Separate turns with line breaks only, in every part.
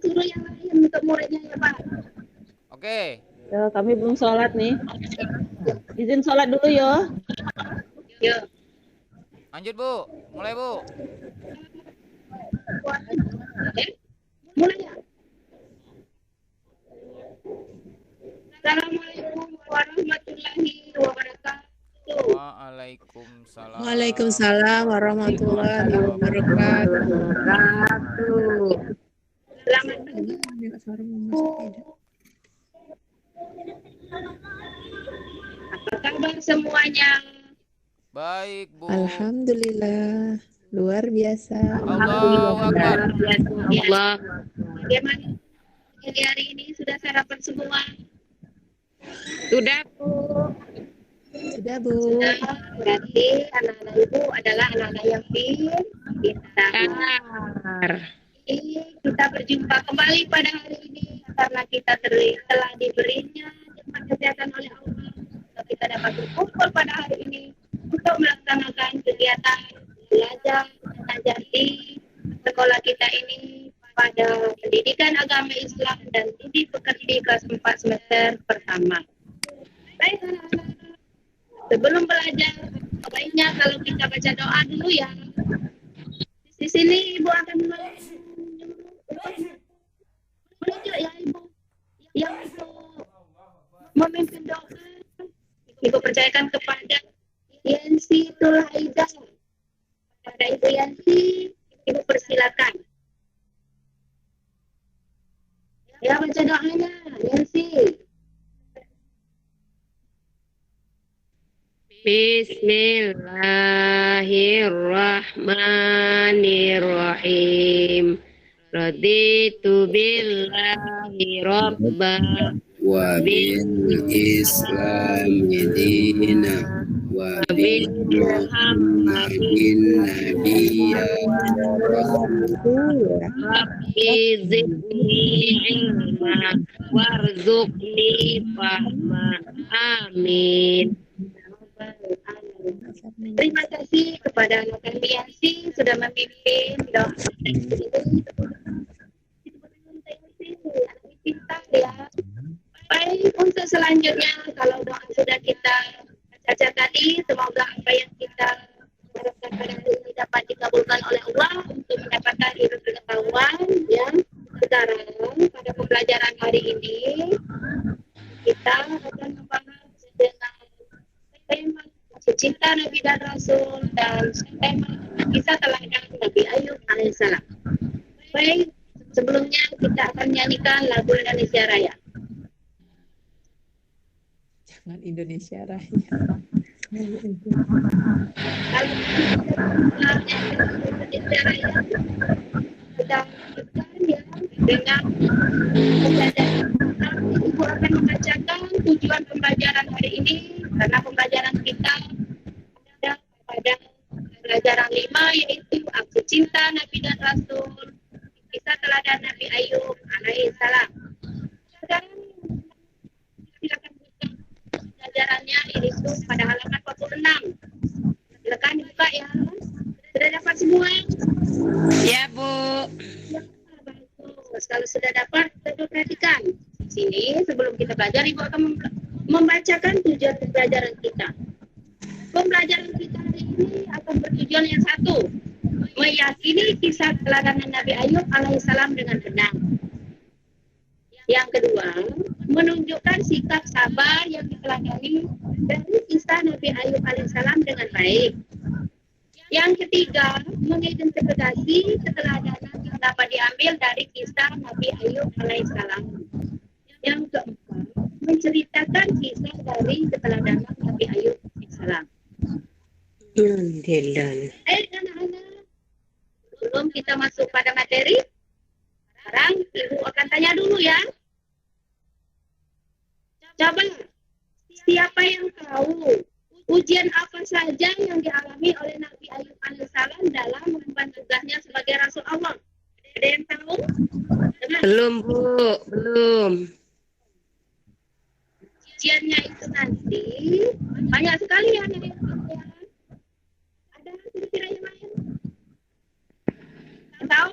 suruh yang lain untuk muridnya ya Pak.
Oke.
Ya, kami belum sholat nih. Izin sholat dulu yo.
Yuk.
Lanjut Bu. Mulai Bu.
Mulai ya. Assalamualaikum warahmatullahi wabarakatuh.
Waalaikumsalam.
Waalaikumsalam warahmatullahi wabarakatuh.
Selamat pagi. Apa kabar semuanya?
Baik Bu.
Alhamdulillah, luar biasa.
Allahu Akbar.
Allah. Bagaimana hari ini sudah sarapan semua?
Sudah, Bu. Sudah, Bu.
Sudah. Berarti anak-anak ibu adalah anak-anak yang pintar. Kita berjumpa kembali pada hari ini karena kita telah diberinya nikmat kesehatan oleh Allah. Kita dapat berkumpul pada hari ini untuk melaksanakan kegiatan belajar mengajar di sekolah kita ini pada pendidikan agama Islam dan studi pekerti kelas 4 semester pertama. Baik anak-anak, sebelum belajar, baiknya kalau kita baca doa dulu ya. Di sini Ibu akan menunjuk ya Ibu yang memimpin doa. Ibu percayakan kepada Yansi Tulaida. Pada Ibu Yansi, Ibu persilakan. Ya, baca doanya, Yansi.
Bismillahirrahmanirrahim. Raditu billahi rabban
wa bil islami dina wa bi muhammadin nabiyya
Rabbi zidni ilma warzuqni fahma. Amin.
Terima kasih kepada anak Yansi sudah memimpin doa. Pintar ya. Baik, untuk selanjutnya kalau doa sudah kita baca tadi, semoga apa yang kita harapkan pada hari ini dapat dikabulkan oleh Allah untuk mendapatkan ilmu pengetahuan ya. Sekarang pada pembelajaran hari ini kita akan membahas tentang tema cinta Nabi dan Rasul dan tema kisah teladan Nabi Ayub alaihissalam. Baik, sebelumnya kita akan nyanyikan lagu Indonesia Raya.
Jangan Indonesia Raya.
Kalau Indonesia Raya kita lanjutkan ya dengan pembelajaran. Ibu akan membacakan tujuan pembelajaran hari ini karena pembelajaran kita ada pada pelajaran 5 yaitu aksi cinta Nabi dan Rasul, kisah teladan Nabi Ayub alaihissalam. Sekarang silakan buka pelajarannya ini tuh pada halaman 46. Silakan dibuka ya. Sudah dapat semua?
Ya, Bu.
Ya, bagus. Kalau sudah dapat, kita perhatikan. Di sini sebelum kita belajar, Ibu akan membacakan tujuan pembelajaran kita. Pembelajaran kita hari ini akan bertujuan yang satu, meyakini kisah teladan Nabi Ayub alaihissalam dengan benar. Yang kedua, menunjukkan sikap sabar yang diteladani dari kisah Nabi Ayub alaihissalam dengan baik. Yang ketiga, mengidentifikasi keteladanan yang dapat diambil dari kisah Nabi Ayub alaihissalam. Yang keempat, menceritakan kisah dari keteladanan Nabi Ayub alaihissalam. Baik anak-anak, sebelum kita masuk pada materi, sekarang Ibu akan tanya dulu ya. Coba, siapa yang tahu ujian apa saja yang dialami oleh Nabi Ayub alaihissalam dalam mengemban tugasnya sebagai Rasul Allah? Ada yang tahu?
Belum, Bu. Belum.
Ujiannya itu nanti banyak sekali ya. Ada kira-kira yang lain? Yang tahu?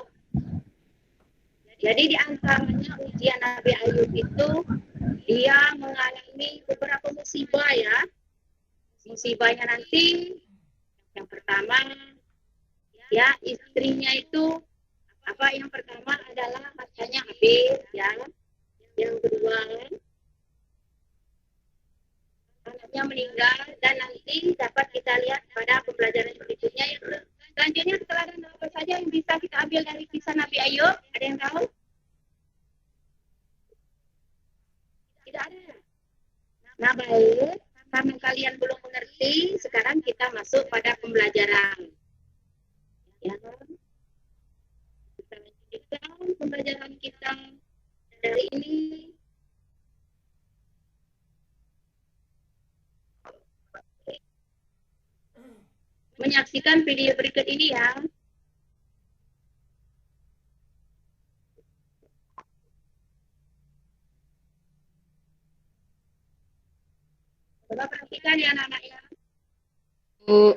Jadi di antaranya ujian Nabi Ayub itu dia mengalami beberapa musibah ya. Musibahnya nanti yang pertama ya istrinya itu yang pertama adalah matanya habis ya. Yang kedua anaknya meninggal dan nanti dapat kita lihat pada pembelajaran berikutnya yang selanjutnya teladan apa saja yang bisa kita ambil dari kisah Nabi Ayub? Ada yang tahu? Tidak ada. Nah baik, karena kalian belum mengerti, sekarang kita masuk pada pembelajaran. Ya, kita lanjutkan pembelajaran kita dari ini. Menyaksikan video berikut ini ya. Coba perhatikan ya anak-anak ya.
Bu.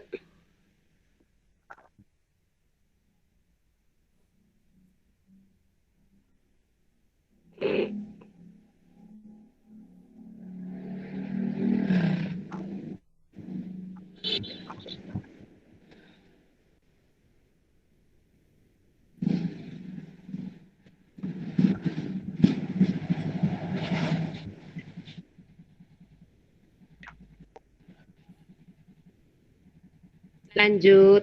Lanjut.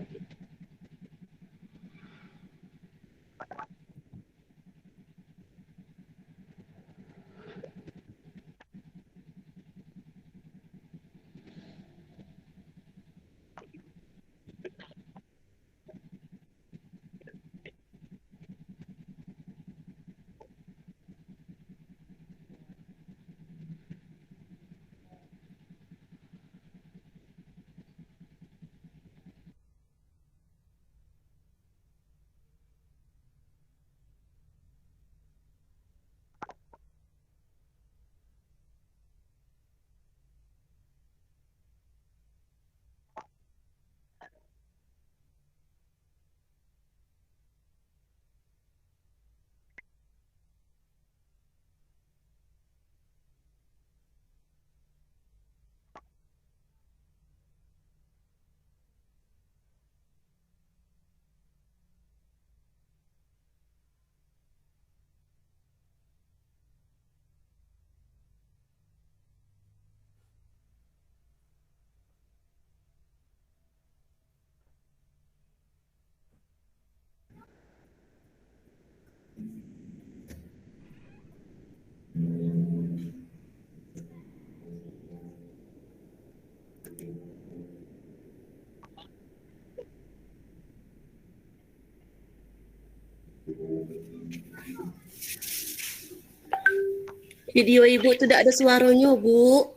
Video ibu tidak ada suaranya, Bu.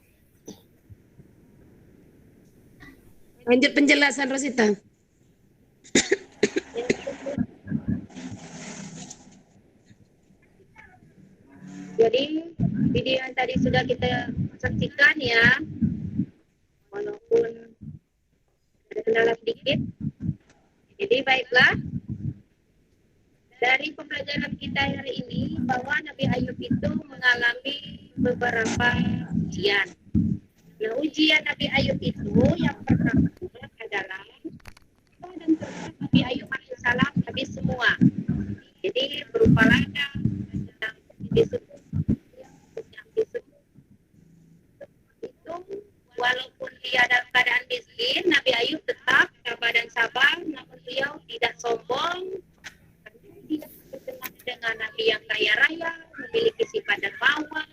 Lanjut penjelasan Rosita.
Jadi video yang tadi sudah kita saksikan ya, walaupun ada kendala sedikit. Jadi baiklah, dari pembelajaran kita hari ini bahwa Nabi Ayub itu mengalami beberapa ujian. Nah, ujian Nabi Ayub itu yang pertama adalah dan Nabi Ayub alaihissalam habis semua. Jadi berupa ladang yang disebut itu walaupun dia dalam keadaan miskin, Nabi Ayub tetap sabar dan sabar, namun beliau tidak sombong. Dia berkenaan dengan Nabi yang kaya raya, memiliki sifat dermawan,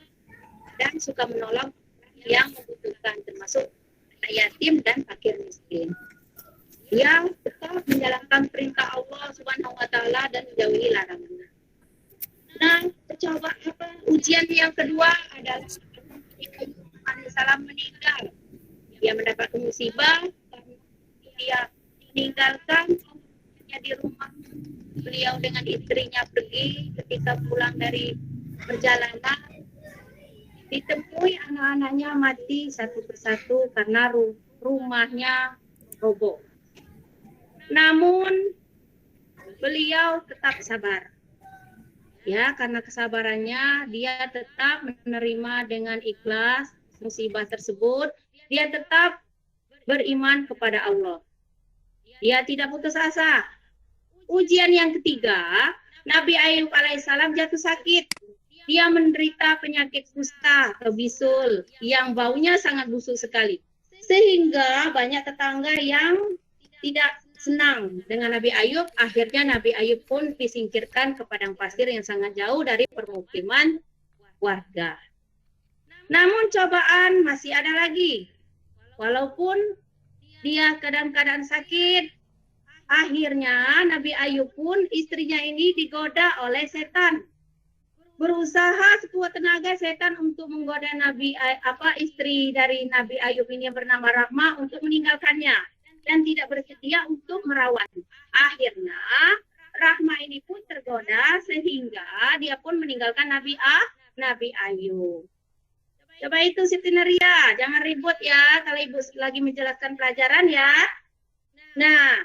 dan suka menolong yang membutuhkan, termasuk anak yatim dan fakir miskin. Dia tetap menjalankan perintah Allah Subhanahu wa Ta'ala dan menjauhi larangannya. Nah, coba ujian yang kedua adalah Ayub alaihissalam meninggal. Dia mendapat musibah, dia meninggalkan di rumah. Beliau dengan istrinya pergi, ketika pulang dari perjalanan ditemui anak-anaknya mati satu persatu karena rumahnya roboh. Namun beliau tetap sabar. Ya, karena kesabarannya dia tetap menerima dengan ikhlas musibah tersebut. Dia tetap beriman kepada Allah. Dia tidak putus asa. Ujian yang ketiga, Nabi Ayub alaihissalam jatuh sakit. Dia menderita penyakit kusta atau bisul yang baunya sangat busuk sekali. Sehingga banyak tetangga yang tidak senang dengan Nabi Ayub. Akhirnya Nabi Ayub pun disingkirkan ke padang pasir yang sangat jauh dari permukiman warga. Namun cobaan masih ada lagi. Walaupun dia kadang-kadang sakit, akhirnya Nabi Ayub pun istrinya ini digoda oleh setan. Berusaha sekuat tenaga setan untuk menggoda istri dari Nabi Ayub ini yang bernama Rahmah untuk meninggalkannya dan tidak bersedia untuk merawat. Akhirnya Rahmah ini pun tergoda sehingga dia pun meninggalkan Nabi Ayub. Coba itu Siti Naria, jangan ribut ya kalau Ibu lagi menjelaskan pelajaran ya. Nah,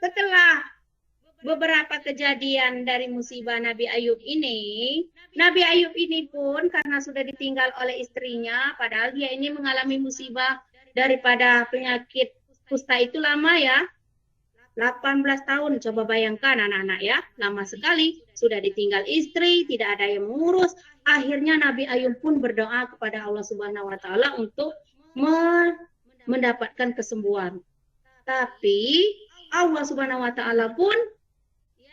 setelah beberapa kejadian dari musibah Nabi Ayub ini pun karena sudah ditinggal oleh istrinya, padahal dia ini mengalami musibah daripada penyakit kusta itu lama ya. 18 tahun, coba bayangkan anak-anak ya, lama sekali. Sudah ditinggal istri, tidak ada yang mengurus. Akhirnya Nabi Ayub pun berdoa kepada Allah Subhanahu wa taala untuk mendapatkan kesembuhan. Tapi Allah Subhanahu wa taala pun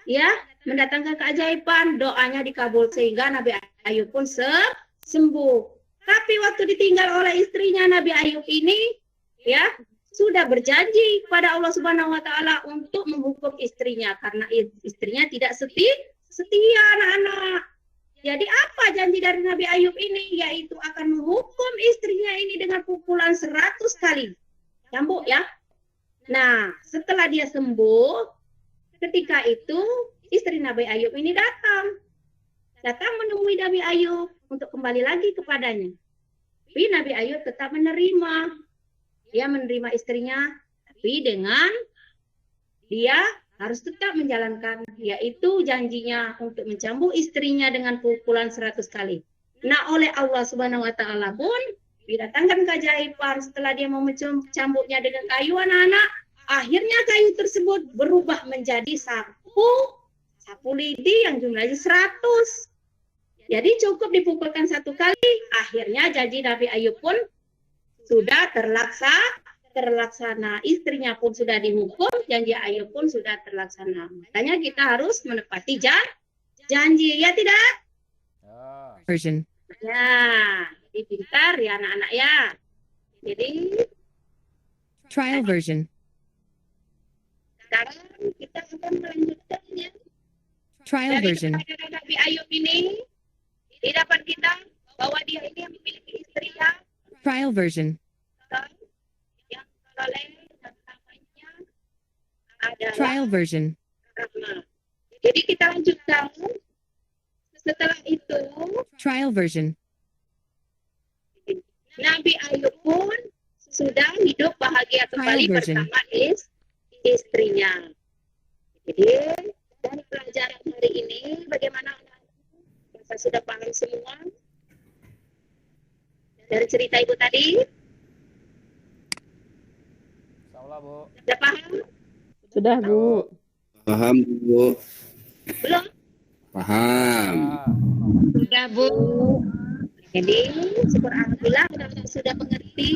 ya mendatangkan keajaiban, doanya dikabul sehingga Nabi Ayub pun sembuh. Tapi waktu ditinggal oleh istrinya, Nabi Ayub ini ya sudah berjanji kepada Allah Subhanahu wa taala untuk menghukum istrinya karena istrinya tidak setia anak-anak. Jadi apa janji dari Nabi Ayub ini? Yaitu akan menghukum istrinya ini dengan pukulan 100 kali. Cambuk ya. Nah, setelah dia sembuh, ketika itu istri Nabi Ayub ini datang menemui Nabi Ayub untuk kembali lagi kepadanya. Tapi Nabi Ayub tetap menerima. Dia menerima istrinya, tapi dengan dia harus tetap menjalankan, yaitu janjinya untuk mencambuk istrinya dengan pukulan 100 kali. Nah, oleh Allah Subhanahu wa taala pun didatangkan keajaiban setelah dia mau mencambuknya dengan kayu anak-anak, akhirnya kayu tersebut berubah menjadi sapu lidi yang jumlahnya 100. Jadi cukup dipukulkan 1 kali, akhirnya janji Nabi Ayub pun sudah terlaksana, istrinya pun sudah dihukum, janji Ayub pun sudah terlaksana. Makanya kita harus menepati janji, ya tidak?
Version.
Ya, jadi pintar ya anak-anak ya. Jadi
Trial version.
sekarang kita akan melanjutkan ya.
Trial
Dari
version.
kepada Nabi Ayub ini didapat kita bahwa dia ini memiliki istri
Trial version.
yang soleh dan namanya adalah
Trial version.
Rahmah. Jadi kita lanjutkan. Setelah itu
Trial version.
Nabi Ayub pun sudah hidup bahagia kembali
Trial version.
bersama istrinya. Jadi dari pelajaran hari ini bagaimana anak-anak sudah paham semua dari cerita Ibu tadi?
Insyaallah, Bu.
Sudah paham?
Sudah, Bu.
Paham, Bu.
Belum?
Paham.
Sudah, Bu. Jadi syukur alhamdulillah mudah-mudahan sudah mengerti.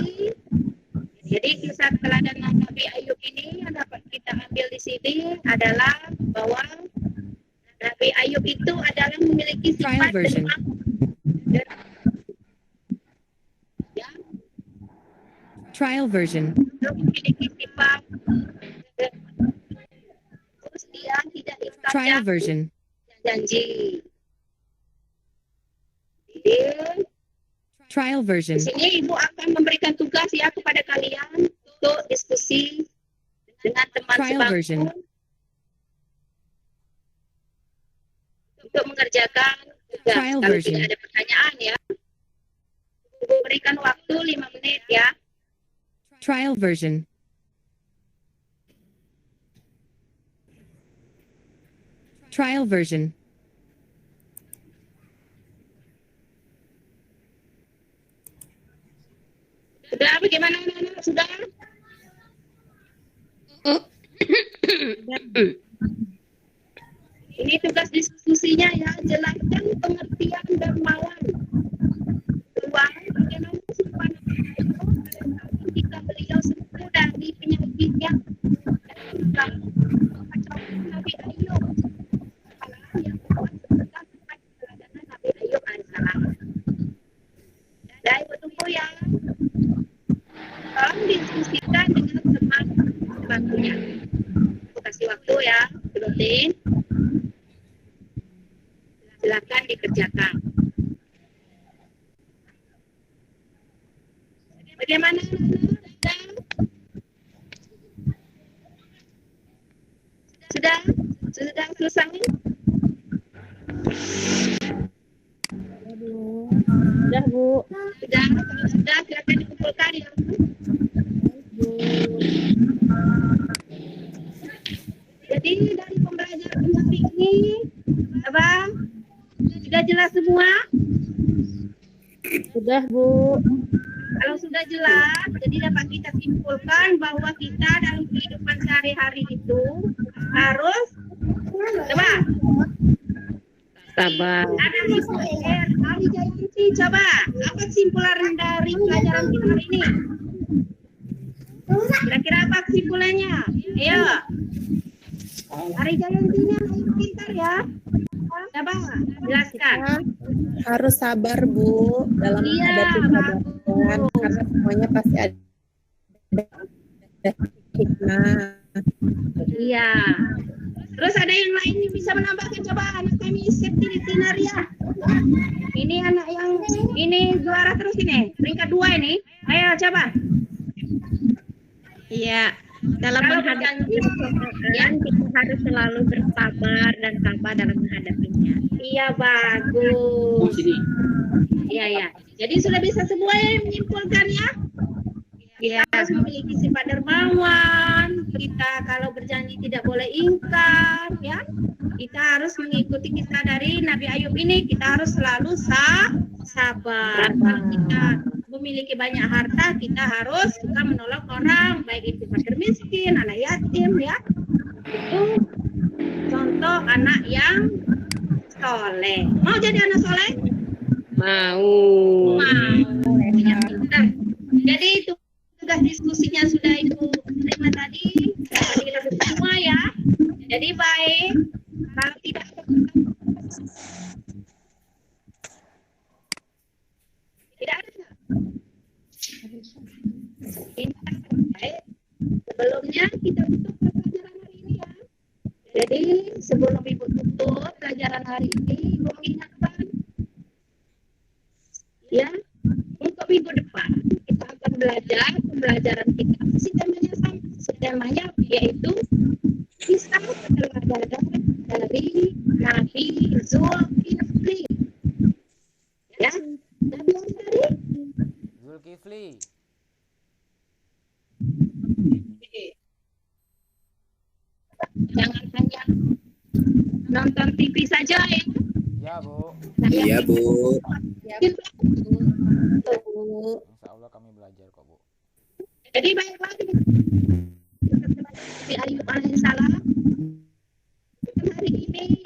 Jadi kisah teladan Nabi Ayub ini yang dapat kita ambil di sini adalah bahwa Nabi Ayub itu adalah memiliki
Trial
sifat
version. Trial version.
memiliki sifat terus dia tidak ingkar
Trial version.
janji. Jadi
Trial version.
di sini Ibu akan memberikan tugas ya kepada kalian untuk diskusi dengan teman
Trial version.
sebangku untuk mengerjakan tugas.
Trial
Kalau
version.
tidak ada pertanyaan ya, Ibu berikan waktu 5 menit ya.
Trial version. Trial version.
Sudah bagaimana anak-anak? Sudah? Ini tugas diskusinya ya, jelaskan pengertian dermawan. Dua, bagaimana sifat jika beliau sembuh dari penyakitnya. Nabi Ayub. Yang Nabi Ayub alaihissalam. Dan ibu tunggu ya. Tolong diskusikan dengan teman sebagusnya. Aku kasih waktu ya, rutin. Silakan dikerjakan. Bagaimana? Sudah? Sudah selesai?
Sudah, Bu.
Sudah? Kalau sudah, silakan dikumpulkan ya. Jadi dari pembelajaran hari ini, apa? Sudah jelas semua?
Sudah, Bu.
Kalau sudah jelas, jadi dapat kita simpulkan bahwa kita dalam kehidupan sehari-hari itu harus coba
Sabar.
ada hari Jayanti, coba apa kesimpulan dari pelajaran kita hari ini? Kira-kira apa kesimpulannya? Ayo, hari Jayantinya ayo pintar ya. Coba jelaskan.
Harus sabar, Bu, dalam menghadapi keadaan karena semuanya pasti ada hikmah.
Iya. Terus ada yang lain yang bisa menambahkan, coba anak kami Septina Ria. Ini anak yang ini juara terus ini, peringkat 2 ini. Ayo coba.
Iya, dalam
Kalau
menghadapi pekerjaan kita harus selalu bersabar dan sabar dalam menghadapinya.
Iya bagus. Iya ya. Jadi sudah bisa semua yang menyimpulkan ya. Kita harus memiliki sifat dermawan. Kita kalau berjanji tidak boleh ingkar, ya. Kita harus mengikuti kisah dari Nabi Ayub ini. Kita harus selalu sabar. Kalau kita memiliki banyak harta, kita harus juga menolong orang, baik itu fakir miskin, anak yatim, ya. Itu contoh anak yang soleh. Mau jadi anak soleh?
Mau.
Mau. Ya, pintar. Jadi itu tugas diskusinya sudah Ibu terima tadi. Jadi kita semua ya. Jadi baik. Kalau tidak ada. Ini baik. Sebelumnya kita tutup pelajaran hari ini ya. Jadi sebelum Ibu tutup pelajaran hari ini, Ibu mengingatkan ya, untuk minggu depan kita akan belajar pembelajaran kita sistemanya yaitu kisah perjalanan dari Nabi Zulkifli. Ya, Nabi yang tadi
Zulkifli.
jangan hanya nonton TV saja ya.
Ya, Bu.
Iya, Bu.
Insya Allah kami belajar kok, Bu.
Jadi baik lagi Nabi Ayub alaihissalam hari ini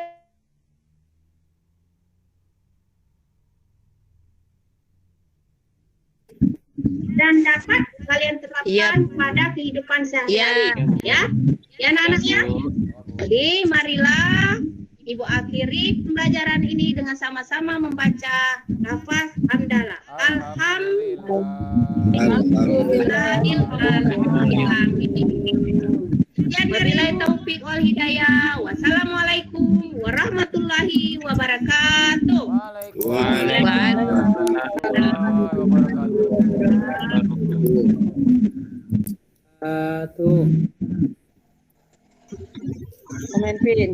dan dapat kalian terapkan pada kehidupan sehari-hari ya anak-anaknya. Jadi marilah Ibu akhiri pembelajaran ini dengan sama-sama membaca lafaz hamdalah. Wabillahi taufiq wal hidayah. Wassalamualaikum warahmatullahi wabarakatuh.
Waalaikumsalam warahmatullahi wabarakatuh.
Komen, Pin.